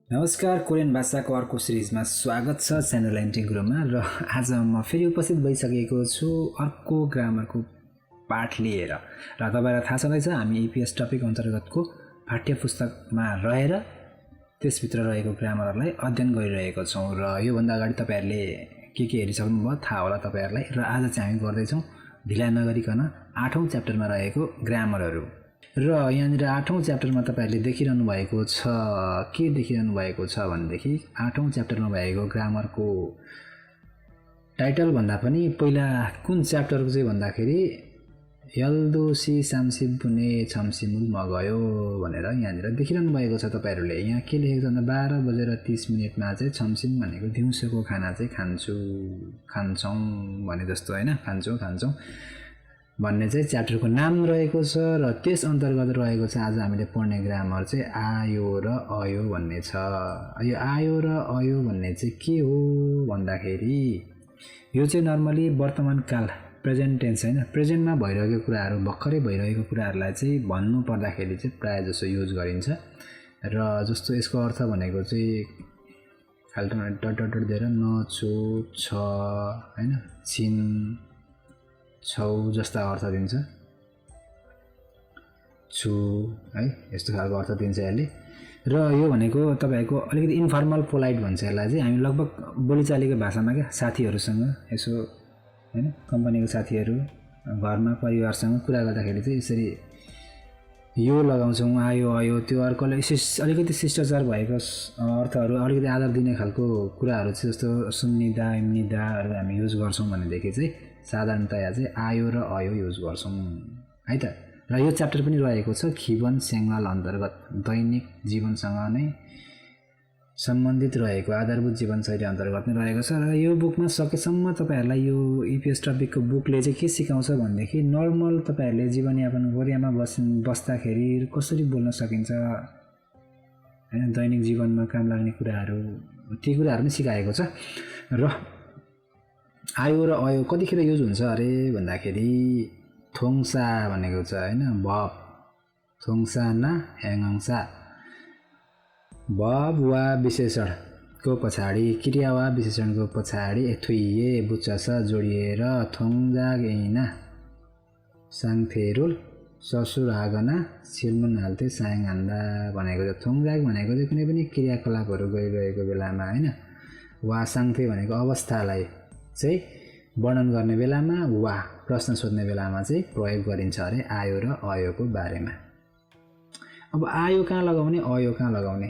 नमस्कार, कोरियन भाषाको अर्को सिरिजमा स्वागत छ च्यानल एन्टिक गुरुमा। र आज म फेरि उपस्थित भइसकेको छु अर्को ग्रामरको पाठ लिएर। र तपाईलाई थाहा छँदैछ हामी EPS टपिक अन्तर्गतको पाठ्य पुस्तकमा रहेर त्यसभित्र रहेको ग्रामरहरूलाई अध्ययन गरिरहेको छौँ। र योभन्दा अगाडि तपाईहरुले के हेरिसक्नुभयो थाहा होला तपाईहरुलाई। र आज चाहिँ हामी गर्दैछौँ ढिला नगरिकन 8औं च्याप्टरमा रहेको ग्रामरहरू। र यहाँनिर 8औं च्याप्टरमा तपाईहरुले देखिरहनु भएको छ के देखिरहनु भएको छ भनेदेखि 8औं च्याप्टरमा भएको ग्रामरको टाइटल भन्दा पनि पहिला कुन च्याप्टरको चाहिँ भन्दाखेरि यल्दो सी सामसी बुने छमसिमुल मगयो भनेर यहाँनिर देखिरहनु भएको छ तपाईहरुले। यहाँ के लेखेको छ भन्दा 12:30 मा चाहिँ छमसिम भनेको दिउँसोको खाना चाहिँ खान्छौं भने जस्तो हैन, खान्छौं भन्ने चाहिँ च्याप्टरको नाम रहेको छ। र त्यस अन्तर्गत रहेको छ आज हामीले पढ्ने ग्रामर चाहिँ आयो र अयो भन्ने छ। यो आयो र अयो भन्ने चाहिँ के हो भन्दाखेरि यो चाहिँ नर्मली वर्तमान काल प्रेजेन्ट टेन्स हैन, प्रेजेन्टमा भइरहेको कुराहरू भर्खरै भइरहेको कुराहरूलाई चाहिँ भन्नु पर्दाखेरि चाहिँ प्राय जसो युज गरिन्छ। र जस्तो यसको अर्थ भनेको चाहिँ खाल्टोमा डट दिएर नचो छ हैन, छिन छौ जस्ता अर्थ दिन्छ, छु है यस्तो खालको अर्थ दिन्छ यसले। र यो भनेको तपाईको अलिकति इन्फर्मल पोलाइट भन्छ यसलाई चाहिँ। हामी लगभग बोलीचालीको भाषामा के साथीहरुसँग यसो हैन, कम्पनीको साथीहरु घरमा परिवारसँग कुरा गर्दाखेरि चाहिँ यसरी यो लगाउँछौं आयो अयो। त्यो अर्कोले अलिकति शिष्टाचार भएको अर्थहरु अलिकति आदर दिने खालको कुराहरु चाहिँ जस्तो सुन्निदा इम्निदाहरु हामी युज गर्छौं भनेदेखि चाहिँ साधारणतया चाहिँ आयो र अयो युज गर्छौं है त। र यो च्याप्टर पनि रहेको छ खिवन सेङ्गल अन्तर्गत दैनिक जीवनसँग नै सम्बन्धित रहेको आधारभूत जीवनशैली अन्तर्गत नै रहेको छ। र यो बुकमा सकेसम्म तपाईहरुलाई यो EPS टपिकको बुकले चाहिँ के सिकाउँछ भनेदेखि नर्मल तपाईहरुले जीवनयापन कोरियामा बस्दाखेरि कसरी बोल्न सकिन्छ हैन, दैनिक जीवनमा काम लाग्ने कुराहरु ती कुराहरु पनि सिकाएको छ। र आयो र अयो कतिखेर युज हुन्छ अरे भन्दाखेरि थोङसा भनेको छ हैन, भब थोङसा ना ह्याङङसा भब वा विशेषणको पछाडी क्रिया वा विशेषणको पछाडी थुइए बुच्चा स जोडिएर थोङजागेइना साङथेरुल ससुर आगना छिलमुन हाल्थे साङ हान्दा भनेको छ। थोङजाग भनेको चाहिँ कुनै पनि क्रियाकलापहरू गरिरहेको बेलामा हैन, वा साङथे भनेको अवस्थालाई चाहिँ वर्णन गर्ने बेलामा वा प्रश्न सोध्ने बेलामा चाहिँ प्रयोग गरिन्छ अरे आयो र अयोको बारेमा। अब आयो कहाँ लगाउने अयो कहाँ लगाउने,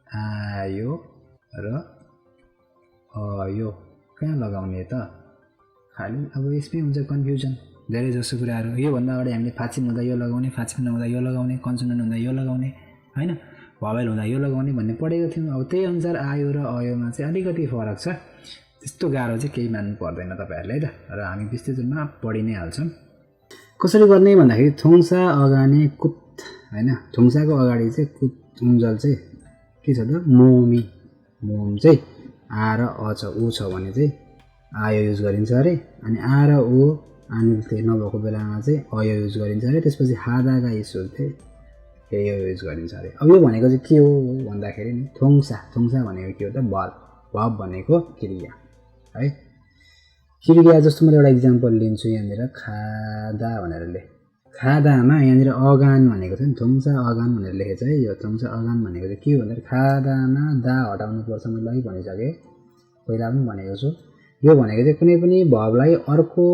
आयो र अयो कहाँ लगाउने त खाली अब यसमै हुन्छ कन्फ्युजन धेरै जसो कुराहरु। यो भन्दा अगाडि हामीले फाचिम हुँदा यो लगाउने, फाचिम नहुँदा यो लगाउने, कन्सोनेन्ट हुँदा यो लगाउने हैन, भवेल हुँदा यो लगाउने भन्ने पढेको थियौं। अब त्यही अनुसार आयो र अयोमा चाहिँ अलिकति फरक छ, त्यस्तो गाह्रो चाहिँ केही मान्नु पर्दैन तपाईहरुले है त। र हामी विस्तृतमा पढि नै हाल्छौं। कसरी गर्ने भन्दाखेरि थोङसा अगाने कुत हैन, थोङसाको अगाडि चाहिँ कुत उन्जल चाहिँ के छ त मोमी, मोम चाहिँ आ र अ छ उ छ भने चाहिँ आयो युज गरिन्छ अरे। अनि आ र ओ आनिल्थे नभएको बेलामा चाहिँ अयो युज गरिन्छ अरे। त्यसपछि हादागा इसुल्थे यो युज गरिन्छ अरे। अब यो भनेको चाहिँ के हो भन्दाखेरि नि थोङसा भनेको के हो त भब भनेको क्रिया है। क्रिया जस्तो मैले एउटा इक्जाम्पल लिन्छु यहाँनिर खादा भनेर ले, खादामा यहाँनिर अगान भनेको छ नि, थोङसा अगान भनेर लेखेछ है। यो थोङसा अगान भनेको चाहिँ के हो भन्दाखेरि खादामा दा हटाउनु पर्छ, मैले अघि भनिसके पहिला पनि भनेको छु। यो भनेको चाहिँ कुनै पनि भबलाई अर्को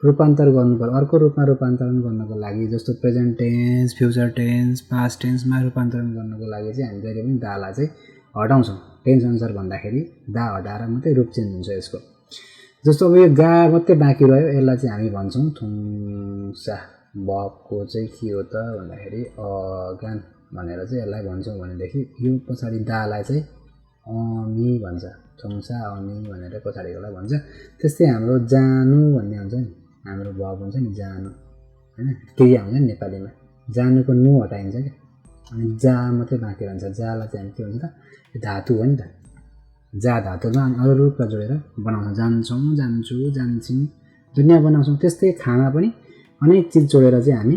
रूपान्तर गर्नुपर्छ, अर्को रूपमा रूपान्तरण गर्नको लागि जस्तो present tense future tense past टेन्समा रूपान्तरण गर्नको लागि चाहिँ हामी जहिले पनि दालाई चाहिँ हटाउँछौं। टेन्स अनुसार भन्दाखेरि दा हटाएर मात्रै रूप चेन्ज हुन्छ यसको। जस्तो अब यो गा मात्रै बाँकी रह्यो, यसलाई चाहिँ हामी भन्छौं थोङसा। भबको चाहिँ के हो त भन्दाखेरि अगान भनेर चाहिँ यसलाई भन्छौं भनेदेखि यो पछाडी दालाई चाहिँ अमी भन्छ, थोङसा अमी भनेर पछाडीकोलाई भन्छ। त्यस्तै हाम्रो जानु भन्ने हुन्छ नि, हाम्रो भब हुन्छ नि जानु हैन, क्रिया हुन्छ नि नेपालीमा, जानुको नु हटाइन्छ के अनि जा मात्रै बाँकी रहन्छ। जालाई चाहिँ हामी के भन्छ त धातु हो नि त, जा धातुमा अरु रूपमा जोडेर बनाउँछौं, जान्छौं जान्छु जान्छिन् दुनिया बनाउँछौं। त्यस्तै खाना पनि अनेक चीज जोडेर चाहिँ हामी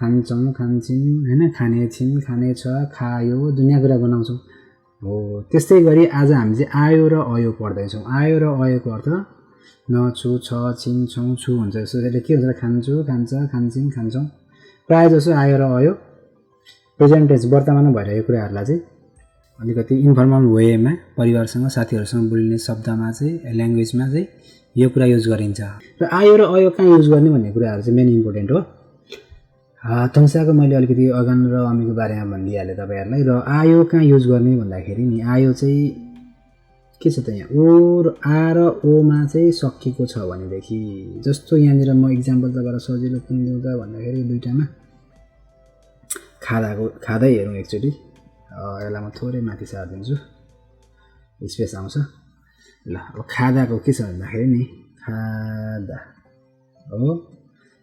खान्छौं खान्छिन् हैन, खानेछिन् खानेछ खायो दुनिया कुरा बनाउँछौं। हो। त्यस्तै गरी आज हामी चाहिँ आयो र अयो पढ्दैछौँ। आयो र अयोको अर्थ नछु, छ, छिन, छौँ, छु हुन्छ। यसले के हुन्छ? खान्छु, खान्छ, खान्छिन्, खान्छौँ। प्रायः जसो आयो र अयो प्रेजेन्ट टेन्स वर्तमानमा भइरहेको कुराहरूलाई चाहिँ अलिकति इन्फर्मल वेमा परिवारसँग साथीहरूसँग बोलिने शब्दमा चाहिँ ल्याङ्ग्वेजमा चाहिँ यो कुरा युज गरिन्छ। र आयो र अयो कहाँ युज गर्ने भन्ने कुराहरू चाहिँ मेन इम्पोर्टेन्ट हो। थम्साको मैले अलिकति अगन र अमीको बारेमा भनिदिइहालेँ तपाईँहरूलाई। र आयो कहाँ युज गर्ने भन्दाखेरि नि आयो चाहिँ के छ त यहाँ ओ र आ र ओमा चाहिँ सकिएको छ भनेदेखि जस्तो यहाँनिर म इक्जाम्पल तपाईँलाई सजिलो कुन दिउँ त भन्दाखेरि दुईवटामा खाँदै हेरौँ एकचोटि। यसलाई म थोरै माथि सारिदिन्छु, स्पेस आउँछ। ल अब खादाको के छ भन्दाखेरि नि खादा हो।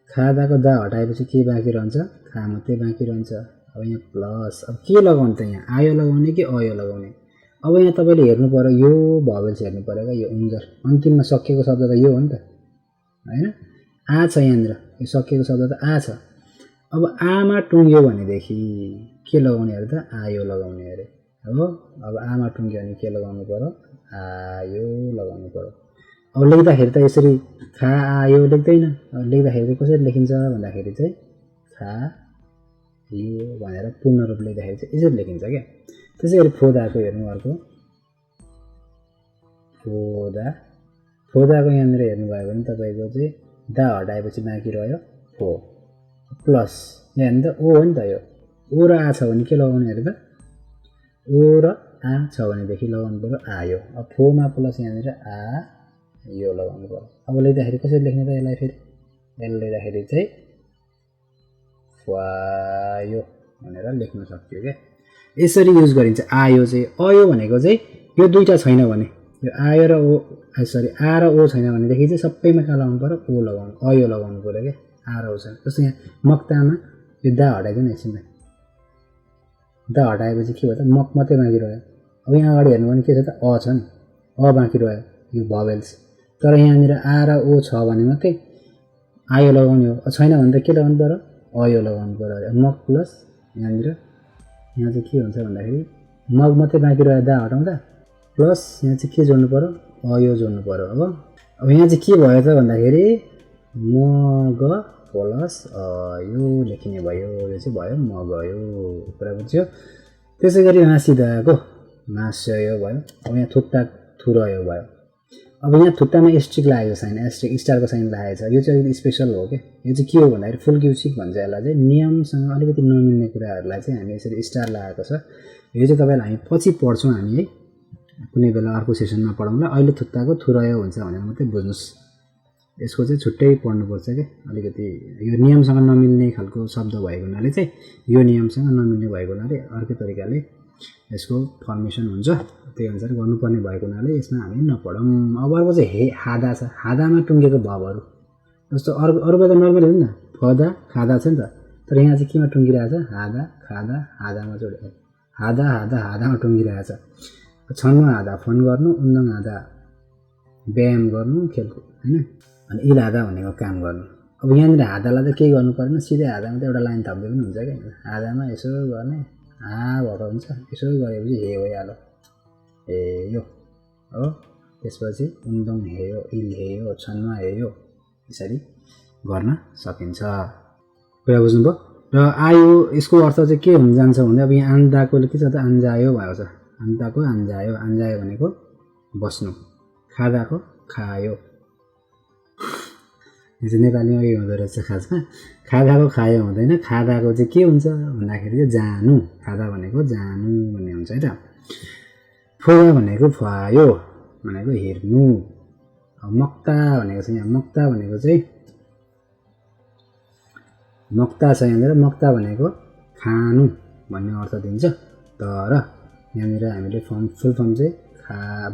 खादाको दा हटाएपछि के बाँकी रहन्छ? खा मात्रै बाँकी रहन्छ। अब यहाँ प्लस अब के लगाउने त यहाँ आयो लगाउने कि अयो लगाउने? अब यहाँ तपाईँले हेर्नु पर्यो, यो भवेल्स हेर्नु पर्यो क्या। यो उन्जर अन्तिममा सकिएको शब्द त यो हो नि त होइन? आ छ यहाँनिर, यो सकिएको शब्द त आ छ। अब आमा टुङ्ग्यो भनेदेखि के लगाउने अरे त? आयो लगाउने अरे हो। अब आमा टुङ्ग्यो भने के लगाउनु पर्यो? आयो लगाउनु पर्यो। अब लेख्दाखेरि त यसरी खा आयो लेख्दैन। लेख्दाखेरि चाहिँ कसरी लेखिन्छ भन्दाखेरि चाहिँ खा यो भनेर पूर्ण रूप लेख्दाखेरि चाहिँ यसरी लेखिन्छ क्या। त्यसै गरी फोदाको हेर्नु अर्को फोदा। फोदाको यहाँनिर हेर्नुभयो भने तपाईँको चाहिँ दा हटाएपछि बाँकी रह्यो फो प्लस यहाँ हेर्नु त ओ हो नि त। यो ओ र आ छ भने के लगाउने अरे त? ओ र आ छ भनेदेखि लगाउनु पर्यो आयो। अब फोमा प्लस यहाँनिर आ यो लगाउनु पर्यो। अब लेख्दाखेरि कसरी लेख्ने त यसलाई? फेरि यसले लेख्दाखेरि चाहिँ फ्वायो भनेर लेख्न सक्यो क्या। यसरी युज गरिन्छ आयो चाहिँ। अयो भनेको चाहिँ यो दुईवटा छैन भने, यो आयो र ओ सरी आ र ओ छैन भनेदेखि चाहिँ सबैमा कहाँ लगाउनु पर्यो? ओ लगाउनु, अयो लगाउनु पर्यो क्या। आ र ओ छैन। जस्तो यहाँ मक्तामा यो दा हटाइदिनु एकछिनलाई। दा हटाएपछि के भयो त? मक मात्रै बाँकी रह्यो। अब यहाँ अगाडि हेर्नु भने के छ त? अ छ नि, अ बाँकी रह्यो यो भवेल्स। तर यहाँनिर आ र ओ छ भने मात्रै आयो लगाउने हो। छैन भने त के लगाउनु पर्यो? अयो लगाउनु पर्यो अरे। मक प्लस यहाँनिर यहाँ चाहिँ के हुन्छ भन्दाखेरि मग मात्रै बाँकी रह्यो दा हटाउँदा प्लस यहाँ चाहिँ के जोड्नु पर्यो? अयो जोड्नु पर्यो। अब यहाँ चाहिँ के भयो त भन्दाखेरि मग प्लस अयो लेखिने भयो। यो चाहिँ भयो मगयो। कुरा बुझ्यो? त्यसै गरी मासिदाको मास्यो भयो। अब यहाँ थुत्ता थुरयो भयो। अब यहाँ थुत्तामा एस्ट्रिक लागेको साइन, एस्ट्रिक स्टारको साइन लागेको छ। यो चाहिँ अलिकति स्पेसल हो क्या। यो चाहिँ के हो भन्दाखेरि फुल क्युसिक भन्छ यसलाई चाहिँ। नियमसँग अलिकति नमिल्ने कुराहरूलाई चाहिँ हामी यसरी स्टार लगाएको छ। यो चाहिँ तपाईँलाई हामी पछि पढ्छौँ हामी है, कुनै बेला अर्को सेसनमा पढाउँला। अहिले थुत्ताको थुरयो हुन्छ भनेर मात्रै बुझ्नुहोस्। यसको चाहिँ छुट्टै पढ्नुपर्छ क्या। अलिकति यो नियमसँग नमिल्ने खालको शब्द भएको हुनाले चाहिँ, यो नियमसँग नमिल्ने भएको हुनाले अर्कै तरिकाले यसको फर्मेसन हुन्छ, त्यही अनुसार गर्नुपर्ने भएको हुनाले यसमा हामी नपढौँ। अब अर्को चाहिँ हादा छ। हादामा टुङ्गेको भावहरू जस्तो अरूको त नर्मल हो नि त, फदा खादा छ नि त। तर यहाँ चाहिँ केमा टुङ्गिरहेछ? हादा खादा हादामा जोड्यो। हादा हादा हादामा टुङ्गिरहेछ। छन्वा हादा फोन गर्नु, उन्दङ हादा व्यायाम गर्नु, खेलकुद होइन। अनि इरादा भनेको काम गर्नु। अब यहाँनिर हादालाई त केही गर्नु परेन, सिधै हादामा त एउटा लाइन थप्दै पनि हुन्छ क्या। हादामा यसो गर्ने भएको हुन्छ, यसो गरेपछि हे भइहाल्यो, हे यो हो। त्यसपछि उन्दङ हेयो, इल हेयो, छन्वा हेयो, यसरी गर्न सकिन्छ। कुरा बुझ्नुभयो? र आयो यसको अर्थ चाहिँ के हुन जान्छ भने अब यहाँ आन्दाको के छ त? आन्जायो भएको छ। आन्दाको आन्जायो, आन्जायो भनेको बस्नु। खादाको खायो। यो चाहिँ नेपालीमा के हुँदो रहेछ खासमा? खादाको खायो हुँदैन। खादाको चाहिँ के हुन्छ भन्दाखेरि चाहिँ जानु। खादा भनेको जानु भन्ने हुन्छ है त। फोगा भनेको फुवायो भनेको हेर्नु। मक्ता भनेको चाहिँ यहाँ मक्ता भनेको चाहिँ मक्ता छ यहाँनिर। मक्ता भनेको खानु भन्ने अर्थ दिन्छ। तर यहाँनिर हामीले फुल फर्म चाहिँ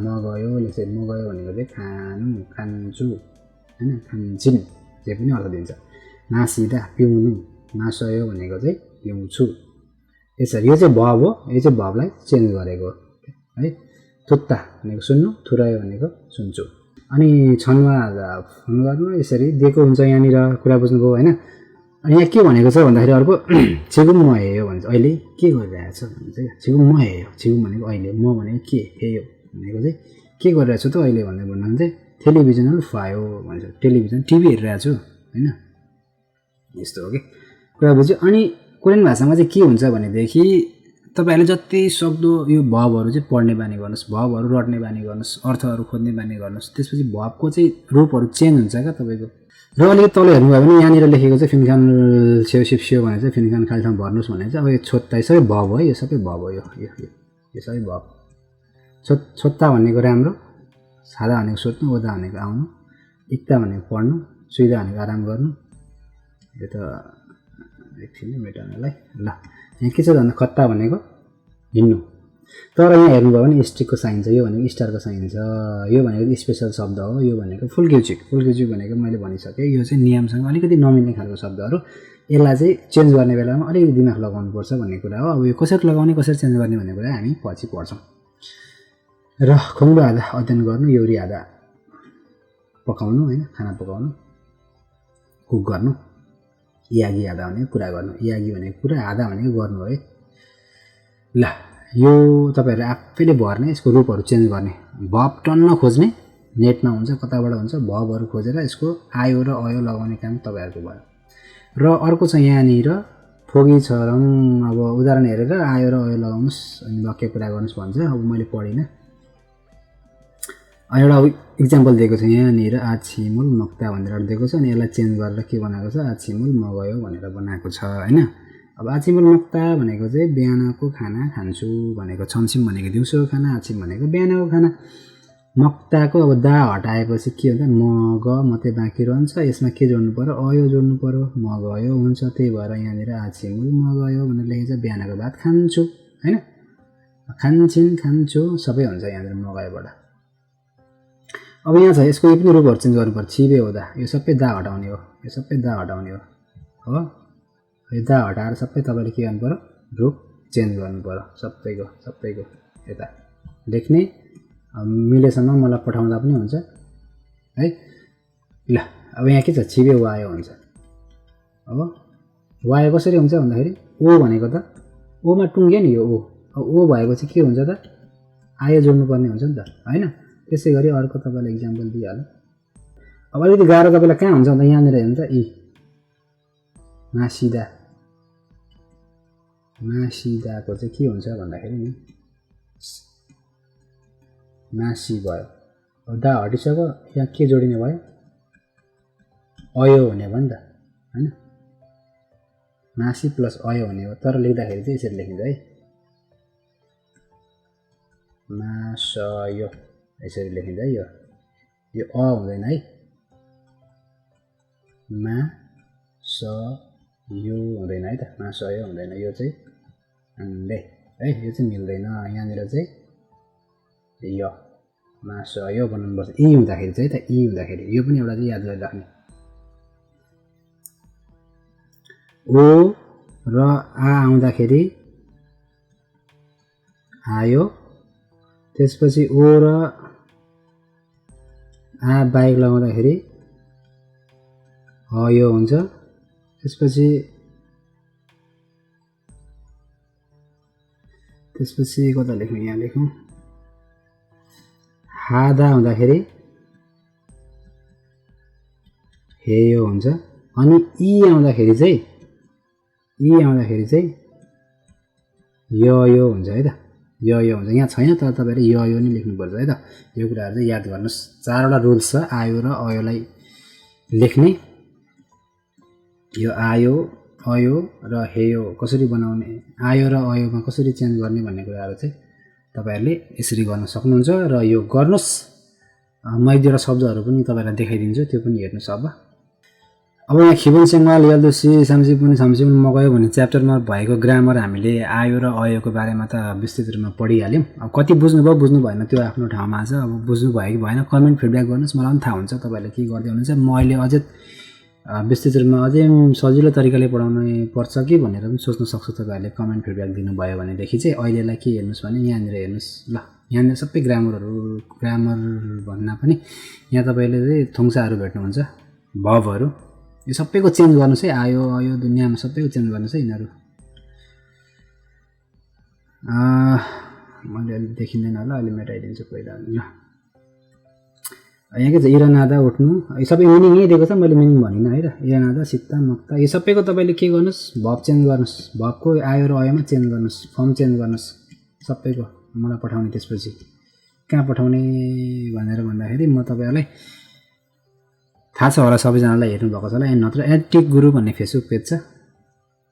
मगयो लेख्छ। मगयो भनेको चाहिँ खानु, खान्छु होइन, खान्छिन् जे पनि अर्थ दिन्छ। नासिदा पिउनु, नासयो भनेको चाहिँ पिउँछु। यसरी यो चाहिँ भव हो। यो चाहिँ भवलाई चेन्ज गरेको है। थुत्ता भनेको सुन्नु, थुरायो भनेको सुन्छु। अनि छन्वा फोन गर्नु यसरी दिएको हुन्छ यहाँनिर। कुरा बुझ्नुभयो होइन? अनि यहाँ के भनेको छ भन्दाखेरि अर्को छिगुम म हेयो भन्छ अहिले के गरिरहेको छ भने चाहिँ छिगुम म हेयो छिगुम भनेको अहिले म भनेको के हेयो भनेको चाहिँ के गरिरहेको छु त अहिले भनेर भन्नु चाहिँ टेलिभिजनहरू फायो भन्छ टेलिभिजन टिभी हेरिरहेको छु होइन यस्तो हो कि कुरा बुझ्यो। अनि कोरियन भाषामा चाहिँ के हुन्छ भनेदेखि तपाईँहरूले जति सक्दो यो भबहरू चाहिँ पढ्ने बानी गर्नुहोस् भबहरू रट्ने बानी गर्नुहोस् अर्थहरू खोज्ने बानी गर्नुहोस् त्यसपछि भबको चाहिँ रूपहरू चेन्ज हुन्छ क्या तपाईँको। र अलिकति तल हेर्नुभयो भने यहाँनिर लेखेको चाहिँ फिनखान छेउ सिप्स्यो भने चाहिँ फिनखान खाली ठाउँ भर्नुहोस् भने चाहिँ अब यो छोत्ता सबै भब हो यो सबै भब हो यो सबै भब। छोत्ता भनेको राम्रो सादा भनेको सोध्नु ओदा भनेको आउनु इक्ता भनेको पढ्नु सुइदा भनेको आराम गर्नु यो त एकछिन मेटाउनलाई ल यहाँ के छ भन्दा खत्ता भनेको हिँड्नु। तर यहाँ हेर्नुभयो भने स्टिकको साइन छ यो भनेको स्टारको साइन छ यो भनेको स्पेसल शब्द हो यो भनेको फुल्क्युचिक भनेको मैले भनिसकेँ यो चाहिँ नियमसँग अलिकति नमिल्ने खालको शब्दहरू यसलाई चाहिँ चेन्ज गर्ने बेलामा अलिकति दिमाग लगाउनुपर्छ भन्ने कुरा हो। अब यो कसरी लगाउने कसरी चेन्ज गर्ने भन्ने कुरा हामी पछि पढ्छौँ। र खुङ्गो आधा अध्ययन गर्नु योरी आधा पकाउनु होइन खाना पकाउनु कुक गर्नु यागी आधा भनेको कुरा गर्नु यागी भनेको कुरा आधा भनेको गर्नु है। ल यो तपाईँहरू आफैले भर्ने यसको रूपहरू चेन्ज गर्ने भब टन्न खोज्ने नेटमा हुन्छ कताबाट हुन्छ भबहरू खोजेर यसको आयो र अयो लगाउने काम तपाईँहरूको भयो। र अर्को छ यहाँनिर फोगी छ र अब उदाहरण हेरेर आयो र अयो लगाउनुहोस् अनि वाक्य कुरा गर्नुहोस् भन्छ। अब मैले पढिनँ एउटा इक्जाम्पल दिएको छ यहाँनिर आछिमुल मक्ता भनेर दिएको छ अनि यसलाई चेन्ज गरेर के बनाएको छ आछिमुल मगयो भनेर बनाएको छ होइन। अब आछिमुल मक्ता भनेको चाहिँ बिहानको खाना खान्छु भनेको छमछिम भनेको दिउँसोको खाना आछिम भनेको बिहानको खाना मक्ताको अब दा हटाएपछि के हुन्छ मग मात्रै बाँकी रहन्छ यसमा के जोड्नु पर्यो अयो जोड्नु पर्यो मगयो हुन्छ त्यही भएर यहाँनिर आछिमुल मगयो भनेर लेखेको छ बिहानको भात खान्छु होइन खान्छिन खान्छु सबै हुन्छ यहाँनिर मगयोबाट। अब यहाँ छ यसको यो पनि रूपहरू चेन्ज गर्नुपर्छ छिबे हुँदा यो सबै दा हटाउने हो यो सबै दा हटाउने हो यो दा हटाएर सबै तपाईँले के गर्नु पर्यो रूप चेन्ज गर्नु पर्यो सबैको यता लेख्ने मिलेसम्म मलाई पठाउँदा पनि हुन्छ है। ल अब यहाँ के छ छिबे वायो हुन्छ। अब वायो कसरी हुन्छ भन्दाखेरि ओ भनेको त ओमा टुङ्ग्यो नि यो अब ओ भएको चाहिँ के हुन्छ त आयो जोड्नुपर्ने हुन्छ नि त होइन। त्यसै गरी अर्को तपाईँले इक्जाम्पल दिइहाल्नु। अब अलिकति गाह्रो तपाईँलाई कहाँ हुन्छ भन्दा यहाँनिर हेर्नु त मासिदाको चाहिँ के हुन्छ भन्दाखेरि नि मासी भयो अब दा हटिसक्यो यहाँ के जोडिने भयो अयो हुने भयो नि त होइन मासी प्लस अयो हुने हो। तर लेख्दाखेरि चाहिँ यसरी लेखिन्छ है मासयो यसरी लेखिन्छ है यो अ हुँदैन है मा स यो हुँदैन है त मासयो हुँदैन यो चाहिँ अन्डे है यो चाहिँ मिल्दैन यहाँनिर चाहिँ यो मासयो बनाउनुपर्छ इ हुँदाखेरि चाहिँ त इ हुँदाखेरि यो पनि एउटा चाहिँ याद गरिराख्ने ओ र आ आउँदाखेरि आयो त्यसपछि ओ र आ बाइक लगाउँदाखेरि हयो हुन्छ। त्यसपछि कता लेख्नु यहाँ लेखौँ हादा हुँदाखेरि हेयो हुन्छ। अनि इ आउँदाखेरि चाहिँ यो हुन्छ है त यो हुन्छ यहाँ छैन तर तपाईँले यो नै लेख्नुपर्छ है त। यो कुराहरू चाहिँ याद गर्नुहोस् चारवटा रुल्स छ आयो र अयोलाई लेख्ने यो आयो अयो र हेयो कसरी बनाउने आयो र अयोमा कसरी चेन्ज गर्ने भन्ने कुराहरू चाहिँ तपाईँहरूले यसरी गर्न सक्नुहुन्छ र यो गर्नुहोस्। म एक दुईवटा शब्दहरू पनि तपाईँलाई देखाइदिन्छु त्यो पनि हेर्नुहोस्। अब यहाँ खिबुन सेङ्वाल यल्दुसी सामसिपुन सामसिपुन मगयो भन्ने च्याप्टरमा भएको ग्रामर हामीले आयो र अयोको बारेमा त विस्तृत रूपमा पढिहाल्यौँ। अब कति बुझ्नुभयो बुझ्नु भएन त्यो आफ्नो ठाउँमा छ। अब बुझ्नु भयो कि भएन कमेन्ट फिडब्याक गर्नुहोस् मलाई पनि थाहा हुन्छ तपाईँले के गर्दै हुनुहुन्छ। म अहिले अझै विस्तृत रूपमा अझै सजिलो तरिकाले पढाउनु पर्छ कि भनेर पनि सोच्न सक्छु। तपाईँहरूले कमेन्ट फिडब्याक दिनुभयो भनेदेखि चाहिँ अहिलेलाई के हेर्नुहोस् भने यहाँनिर हेर्नुहोस् ल यहाँनिर सबै ग्रामर भन्दा पनि यहाँ तपाईँले चाहिँ थोङ्साहरू भेट्नुहुन्छ भबहरू यो सबैको चेन्ज गर्नुस् है, आयो आयो दुनियाँमा सबैको चेन्ज गर्नुस् है यिनीहरू। मैले अलि देखिँदैन होला, अलि मेटाइदिन्छु पहिला। ल यहाँ के छ, इरानादा उठ्नु, यो सबै मिनिङ यही दिएको छ, मैले मिनिङ भनिनँ है र। इरानादा सित्ता मक्ता यो सबैको तपाईँले के गर्नुहोस्, भब चेन्ज गर्नुहोस्, भबको आयो र अयोमा चेन्ज गर्नुहोस्, फर्म चेन्ज गर्नुहोस् सबैको। मलाई पठाउने त्यसपछि कहाँ पठाउने भनेर भन्दाखेरि म तपाईँहरूलाई थाहा छ होला, सबैजनालाई हेर्नुभएको छ होला। नत्र एन्टिक गुरु भन्ने फेसबुक पेज छ,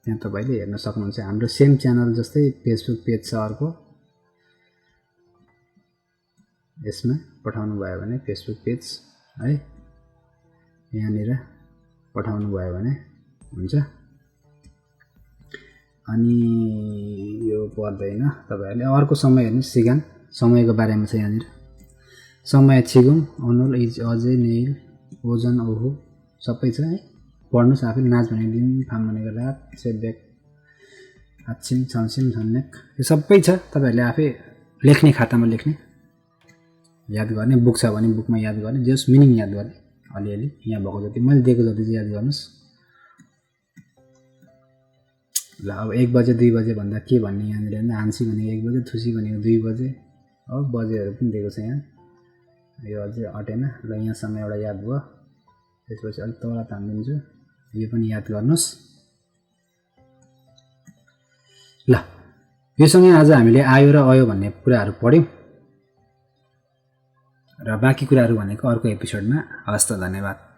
त्यहाँ तपाईँले हेर्न सक्नुहुन्छ। हाम्रो सेम च्यानल जस्तै फेसबुक पेज छ अर्को, यसमा पठाउनु भयो भने फेसबुक पेज है, यहाँनिर पठाउनु भयो भने हुन्छ। अनि यो पर्दैन, तपाईँहरूले अर्को समय हेर्नुहोस्, सिगान समयको बारेमा छ यहाँनिर। समय छिगुम अनुल इज अझै नेल ओजन ओहो सबै छ है, पढ्नुहोस् आफै। नाच भनेको दिन, फाम भनेको रात, सेटब्याक हाच्छिम छन्सिम छन्नेक यो सबै छ, तपाईँहरूले आफै लेख्ने, खातामा लेख्ने, याद गर्ने। बुक छ भने बुकमा याद गर्ने, जस मिनिङ याद गर्ने अलिअलि, यहाँ भएको जति मैले दिएको जति चाहिँ याद गर्नुहोस्। ल अब 1 बजे 2 बजे भन्दा के भन्ने यहाँनिर होइन, आन्सी भनेको 1 बजे, थुसी भनेको 2 बजे, अब बजेहरू पनि दिएको छ यहाँ। यो अझै अटेन। ल यहाँसम्म एउटा याद भयो, त्यसपछि अलिक तल तानिदिन्छु, यो पनि याद गर्नुहोस्। ल योसँगै आज हामीले आयो र अयो भन्ने कुराहरू पढ्यौँ र बाँकी कुराहरू भनेको अर्को एपिसोडमा। हवस् त, धन्यवाद।